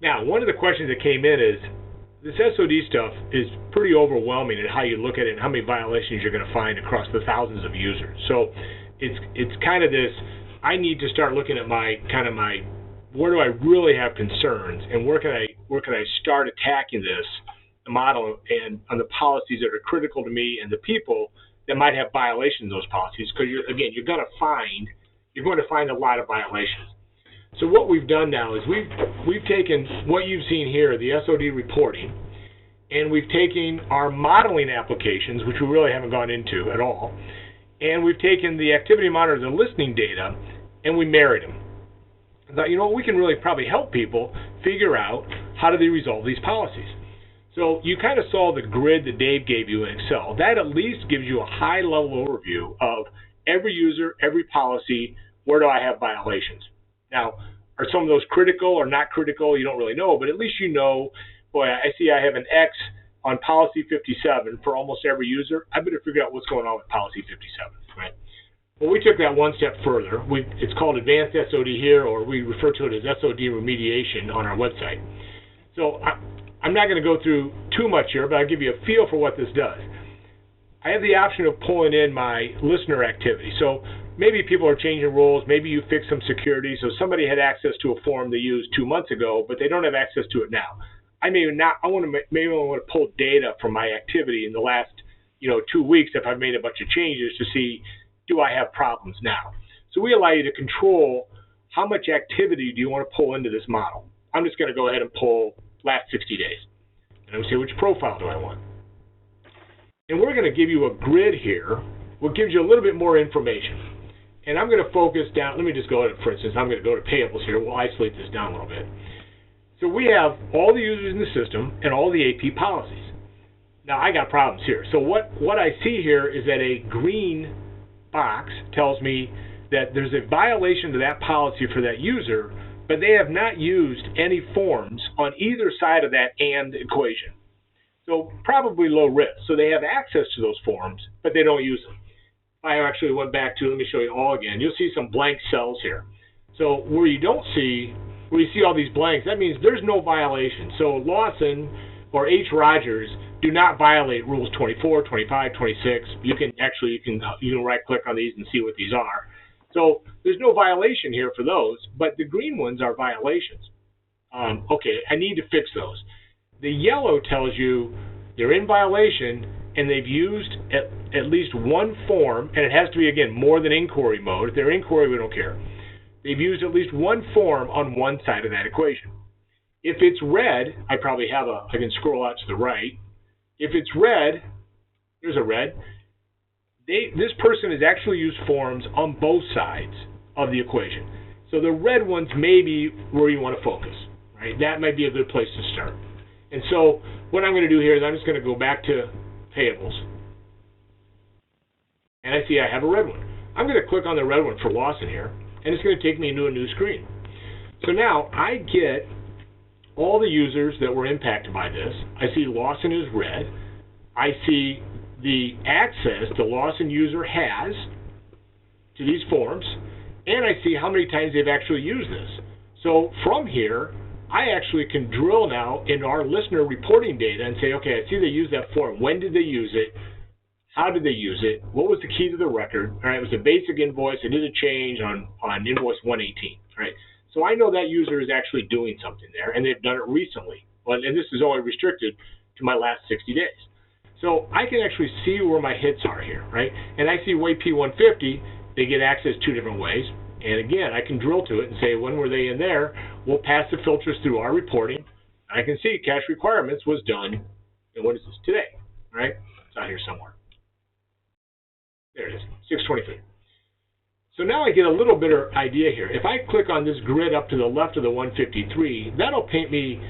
Now, one of the questions that came in is, this SOD stuff is pretty overwhelming in how you look at it and how many violations you're going to find across the thousands of users. So it's kind of this, I need to start looking at my where do I really have concerns, and where can I start attacking this model and on the policies that are critical to me and the people that might have violations of those policies, because you're going to find a lot of violations. So what we've done now is we've taken what you've seen here, the SOD reporting, and we've taken our modeling applications, which we really haven't gone into at all, and we've taken the activity monitor, the listening data, and we married them. I thought, we can really probably help people figure out how do they resolve these policies. So you kind of saw the grid that Dave gave you in Excel. That at least gives you a high-level overview of every user, every policy, where do I have violations. Now, are some of those critical or not critical? You don't really know, but at least you know, boy, I see I have an X on policy 57 for almost every user. I better figure out what's going on with policy 57, right? Well, we took that one step further. It's called Advanced SOD here, or we refer to it as SOD Remediation on our website. So I'm not going to go through too much here, but I'll give you a feel for what this does. I have the option of pulling in my listener activity. So maybe people are changing rules. Maybe you fixed some security. So somebody had access to a form they used 2 months ago, but they don't have access to it now. I want to pull data from my activity in the last 2 weeks if I've made a bunch of changes to see, do I have problems now? So we allow you to control how much activity do you want to pull into this model. I'm just going to go ahead and pull last 60 days. And I'm going to say, which profile do I want? And we're going to give you a grid here, which gives you a little bit more information. And I'm going to focus down, let me just go ahead, for instance, I'm going to go to payables here. We'll isolate this down a little bit. So we have all the users in the system and all the AP policies. Now, I got problems here. So what I see here is that a green box tells me that there's a violation to that policy for that user, but they have not used any forms on either side of that AND equation. So probably low risk. So they have access to those forms, but they don't use them. I actually went back to, let me show you all again. You'll see some blank cells here. So where you see all these blanks, that means there's no violation. So Lawson or H. Rogers do not violate rules 24, 25, 26. You can right click on these and see what these are. So there's no violation here for those, but the green ones are violations. Okay, I need to fix those. The yellow tells you they're in violation and they've used at least one form, and it has to be, again, more than inquiry mode. If they're inquiry, we don't care. They've used at least one form on one side of that equation. If it's red, I can scroll out to the right. If it's red, there's a red. This person has actually used forms on both sides of the equation. So the red ones may be where you want to focus, right? That might be a good place to start. And so what I'm going to do here is I'm just going to go back to payables. And I see I have a red one. I'm going to click on the red one for Lawson here, and it's going to take me into a new screen. So now I get all the users that were impacted by this. I see Lawson is red. I see the access the Lawson user has to these forms, and I see how many times they've actually used this. So from here, I actually can drill now in our listener reporting data and say, okay, I see they used that form. When did they use it? How did they use it? What was the key to the record? All right, it was a basic invoice. I did a change on invoice 118. Right? So I know that user is actually doing something there, and they've done it recently. Well, and this is only restricted to my last 60 days. So I can actually see where my hits are here, right? And I see P150, they get access two different ways. And again, I can drill to it and say, when were they in there? We'll pass the filters through our reporting. I can see cash requirements was done, and what is this, today, right? It's out here somewhere. There it is, 6/23. So now I get a little better idea here. If I click on this grid up to the left of the 153, that'll paint me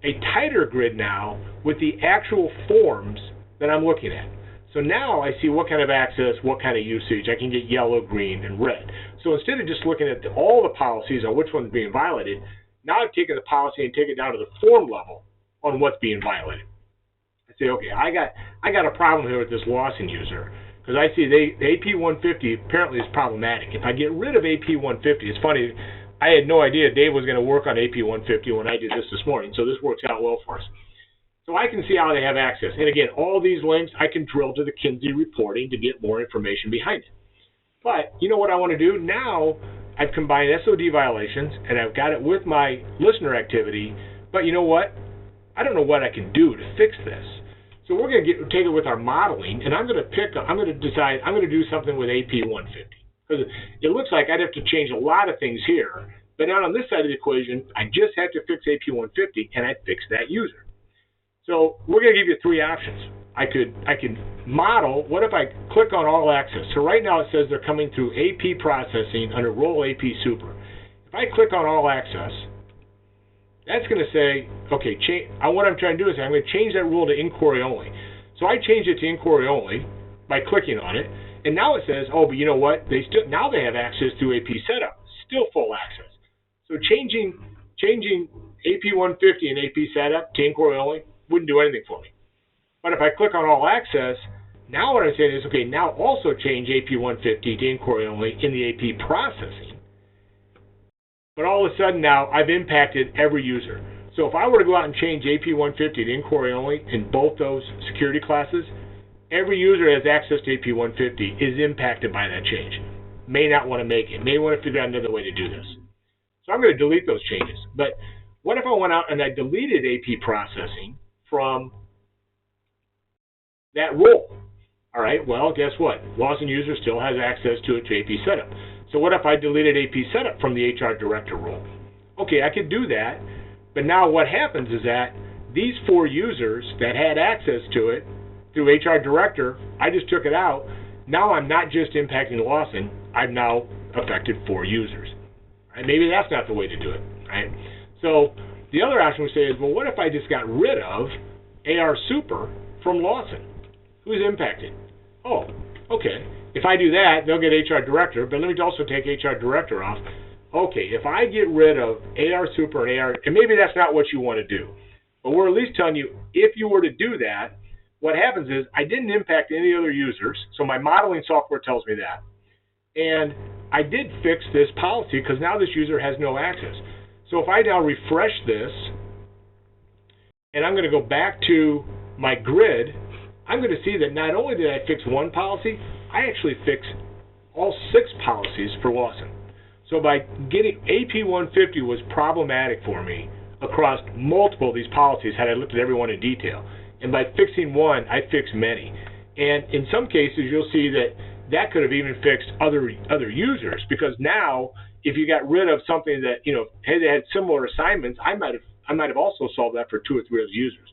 a tighter grid now with the actual forms that I'm looking at. So now I see what kind of access, what kind of usage. I can get yellow, green, and red. So instead of just looking at all the policies on which one's being violated, now I've taken the policy and taken it down to the form level on what's being violated. I say, okay, I got a problem here with this Lawson user, because I see the AP 150 apparently is problematic. If I get rid of AP 150, it's funny, I had no idea Dave was going to work on AP 150 when I did this morning, so this works out well for us. So I can see how they have access. And again, all these links, I can drill to the Kinsey reporting to get more information behind it. But you know what I want to do? Now I've combined SOD violations, and I've got it with my listener activity. But you know what? I don't know what I can do to fix this. So we're going to take it with our modeling, and I'm going to decide I'm going to do something with AP 150. Because it looks like I'd have to change a lot of things here. But now on this side of the equation, I just have to fix AP 150, and I fix that user. So we're going to give you three options. I could model, what if I click on all access? So right now it says they're coming through AP processing under role AP super. If I click on all access, that's going to say, okay, what I'm trying to do is I'm going to change that rule to inquiry only. So I changed it to inquiry only by clicking on it, and now it says, oh, but you know what? Now they have access through AP setup, still full access. So changing AP 150 and AP setup to inquiry only wouldn't do anything for me. But if I click on all access, now what I'm saying is, okay, now also change AP 150 to inquiry only in the AP processing. But all of a sudden now I've impacted every user. So if I were to go out and change AP 150 to inquiry only in both those security classes, every user has access to AP 150 is impacted by that change. May not want to make it, may want to figure out another way to do this. So I'm going to delete those changes. But what if I went out and I deleted AP processing from that role? All right, well, guess what? Lawson user still has access to it to AP setup. So what if I deleted AP setup from the HR director role? Okay, I could do that, but now what happens is that these 4 users that had access to it through HR director, I just took it out. Now I'm not just impacting Lawson, I've now affected 4 users. Right? Maybe that's not the way to do it. Right? So the other option we say is, well, what if I just got rid of AR Super from Lawson? Who's impacted? Oh, okay. If I do that, they'll get HR Director, but let me also take HR Director off. Okay, if I get rid of AR Super and AR, and maybe that's not what you want to do, but we're at least telling you, if you were to do that, what happens is I didn't impact any other users, so my modeling software tells me that. And I did fix this policy because now this user has no access. So if I now refresh this, and I'm going to go back to my grid, I'm going to see that not only did I fix one policy, I actually fixed all 6 policies for Lawson. So by getting AP 150 was problematic for me across multiple of these policies had I looked at every one in detail. And by fixing one, I fixed many. And in some cases, you'll see that that could have even fixed other users, because now if you got rid of something that, you know, hey, they had similar assignments, I might have also solved that for 2 or 3 other users.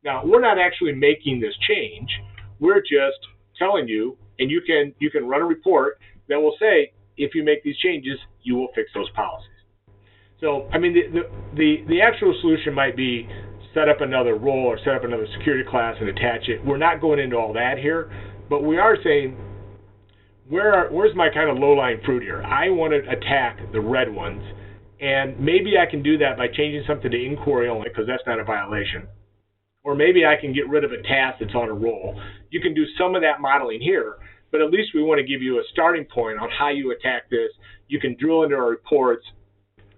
Now, we're not actually making this change. We're just telling you, and you can run a report that will say, if you make these changes, you will fix those policies. So, I mean, the actual solution might be set up another role or set up another security class and attach it. We're not going into all that here, but we are saying, where's my kind of low-lying fruit here? I want to attack the red ones, and maybe I can do that by changing something to inquiry only, because that's not a violation. Or maybe I can get rid of a task that's on a roll. You can do some of that modeling here, but at least we want to give you a starting point on how you attack this. You can drill into our reports.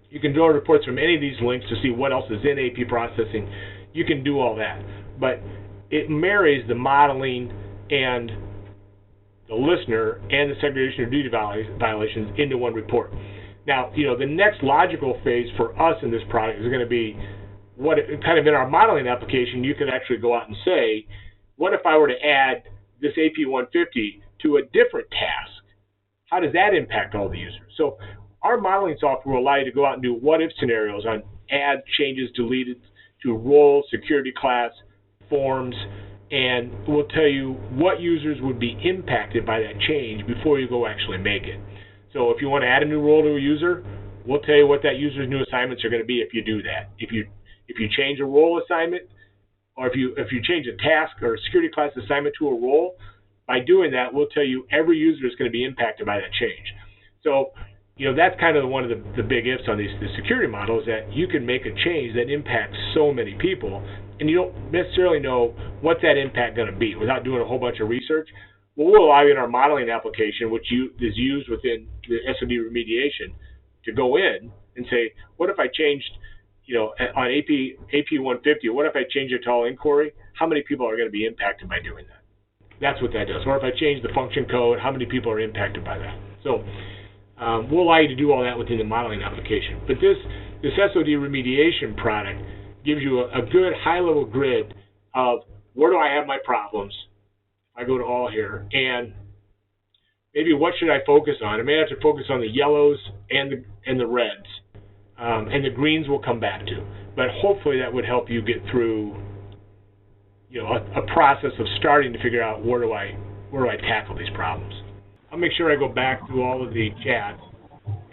You can drill reports from any of these links to see what else is in AP processing. You can do all that. But it marries the modeling and the listener and the segregation of duty violations into one report. Now, you know, the next logical phase for us in this product is going to be what kind of in our modeling application, you can actually go out and say, what if I were to add this AP 150 to a different task? How does that impact all the users? So our modeling software will allow you to go out and do what-if scenarios on add, changes, deleted to role, security class, forms, and we'll tell you what users would be impacted by that change before you go actually make it. So if you want to add a new role to a user, we'll tell you what that user's new assignments are going to be if you do that. If you change a role assignment, or if you change a task or a security class assignment to a role, by doing that, we'll tell you every user is going to be impacted by that change. So, you know, that's kind of one of the big ifs on the security models, that you can make a change that impacts so many people, and you don't necessarily know what's that impact going to be without doing a whole bunch of research. Well, we'll allow you in our modeling application, which is used within the SoD remediation, to go in and say, what if I changed, on AP 150, what if I change it to all inquiry? How many people are going to be impacted by doing that? That's what that does. Or if I change the function code, how many people are impacted by that? So we'll allow you to do all that within the modeling application. But this SoD remediation product gives you a good high-level grid of where do I have my problems. I go to all here, and maybe what should I focus on? I may have to focus on the yellows and the reds, and the greens will come back to. But hopefully that would help you get through, a process of starting to figure out where do I tackle these problems. I'll make sure I go back through all of the chats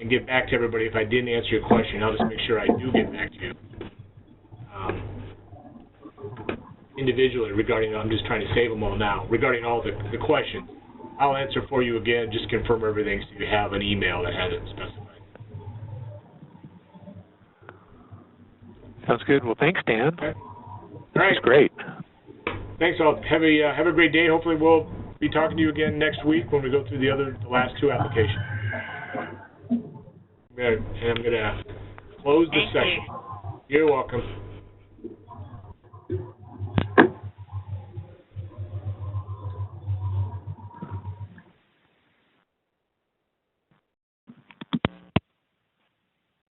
and get back to everybody. If I didn't answer your question, I'll just make sure I do get back to you individually regarding. I'm just trying to save them all now. Regarding all the questions, I'll answer for you again. Just confirm everything so you have an email that has it specified. Sounds good. Well, thanks, Dan. Okay. This is great. Thanks all. Have a great day. Hopefully we'll be talking to you again next week when we go through the last two applications. I'm gonna close the session. You're welcome.